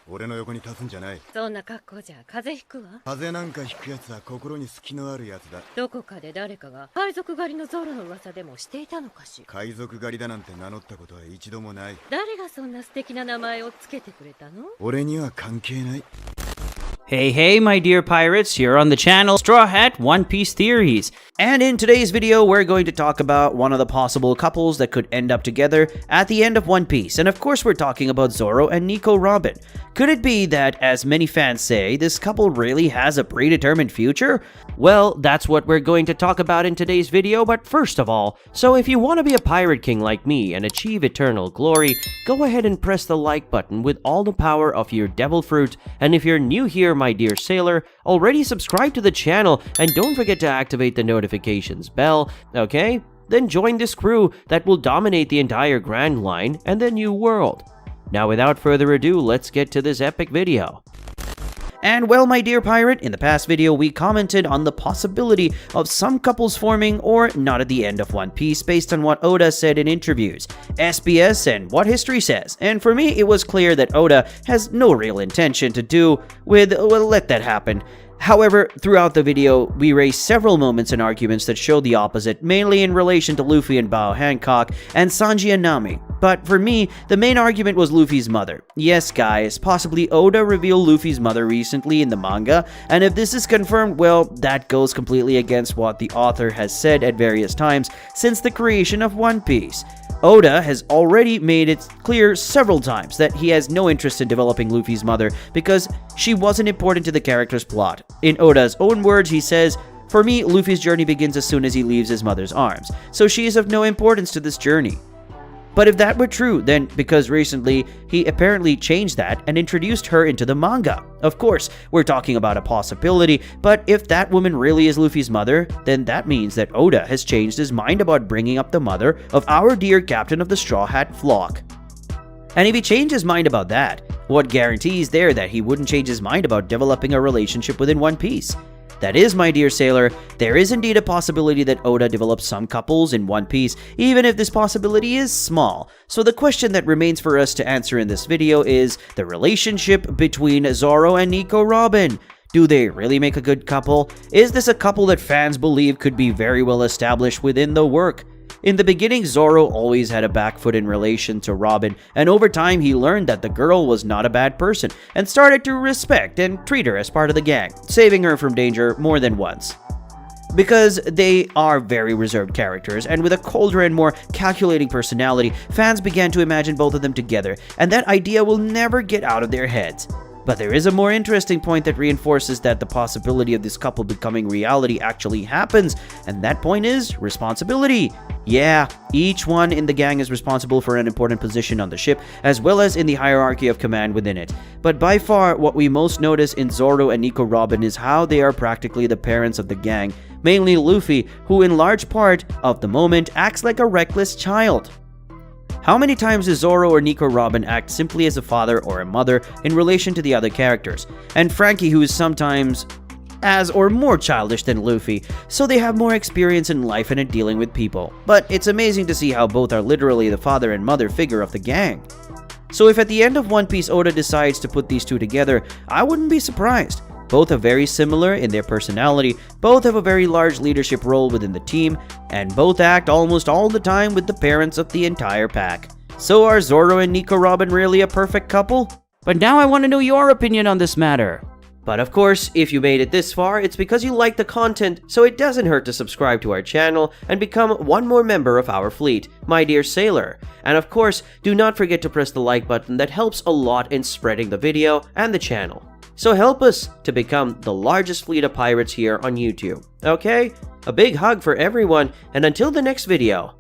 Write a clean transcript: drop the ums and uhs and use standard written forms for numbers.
俺の横に立つんじゃない。そんな格好じゃ風邪ひくわ。風邪なんかひくやつは心に隙のあるやつだ。どこかで誰かが海賊狩りのゾロの噂でもしていたのかしら。海賊狩りだなんて名乗ったことは一度もない。誰がそんな素敵な名前をつけてくれたの？俺には関係ない。 Hey, hey, my dear pirates, here on the channel, Straw Hat One Piece Theories. And in today's video, we're going to talk about one of the possible couples that could end up together at the end of One Piece. And of course, we're talking about Zoro and Nico Robin. Could it be that, as many fans say, this couple really has a predetermined future? Well, that's what we're going to talk about in today's video, but first of all, so if you want to be a pirate king like me and achieve eternal glory, go ahead and press the like button with all the power of your devil fruit, and if you're new here, my dear sailor, already subscribe to the channel and don't forget to activate the notifications bell, okay? Then join this crew that will dominate the entire Grand Line and the New World. Now without further ado, let's get to this epic video. And well, my dear pirate, in the past video we commented on the possibility of some couples forming or not at the end of One Piece based on what Oda said in interviews, SBS, and what history says. And for me, it was clear that Oda has no real intention to do with, well, let that happen. However, throughout the video, we raised several moments and arguments that showed the opposite, mainly in relation to Luffy and Bao Hancock and Sanji and Nami. But for me, the main argument was Luffy's mother. Yes, guys, possibly Oda revealed Luffy's mother recently in the manga, and if this is confirmed, well, that goes completely against what the author has said at various times since the creation of One Piece. Oda has already made it clear several times that he has no interest in developing Luffy's mother because she wasn't important to the character's plot. In Oda's own words, he says, "For me, Luffy's journey begins as soon as he leaves his mother's arms, so she is of no importance to this journey." But if that were true, then because recently he apparently changed that and introduced her into the manga. Of course, we're talking about a possibility, but if that woman really is Luffy's mother, then that means that Oda has changed his mind about bringing up the mother of our dear captain of the Straw Hat flock. And if he changed his mind about that, what guarantee is there that he wouldn't change his mind about developing a relationship within One Piece? That is, my dear sailor, there is indeed a possibility that Oda develops some couples in One Piece, even if this possibility is small. So the question that remains for us to answer in this video is the relationship between Zoro and Nico Robin. Do they really make a good couple? Is this a couple that fans believe could be very well established within the work? In the beginning, Zoro always had a back foot in relation to Robin, and over time he learned that the girl was not a bad person, and started to respect and treat her as part of the gang, saving her from danger more than once. Because they are very reserved characters, and with a colder and more calculating personality, fans began to imagine both of them together, and that idea will never get out of their heads. But there is a more interesting point that reinforces that the possibility of this couple becoming reality actually happens, and that point is responsibility. Yeah, each one in the gang is responsible for an important position on the ship, as well as in the hierarchy of command within it. But by far, what we most notice in Zoro and Nico Robin is how they are practically the parents of the gang, mainly Luffy, who in large part of the moment acts like a reckless child. How many times does Zoro or Nico Robin act simply as a father or a mother in relation to the other characters? And Frankie, who is sometimes as or more childish than Luffy, so they have more experience in life and in dealing with people. But it's amazing to see how both are literally the father and mother figure of the gang. So if at the end of One Piece Oda decides to put these two together, I wouldn't be surprised. Both are very similar in their personality, both have a very large leadership role within the team, and both act almost all the time with the parents of the entire pack. So are Zoro and Nico Robin really a perfect couple? But now I want to know your opinion on this matter. But of course, if you made it this far, it's because you like the content, so it doesn't hurt to subscribe to our channel and become one more member of our fleet, my dear sailor. And of course, do not forget to press the like button. That helps a lot in spreading the video and the channel. So help us to become the largest fleet of pirates here on YouTube, okay? A big hug for everyone, and until the next video,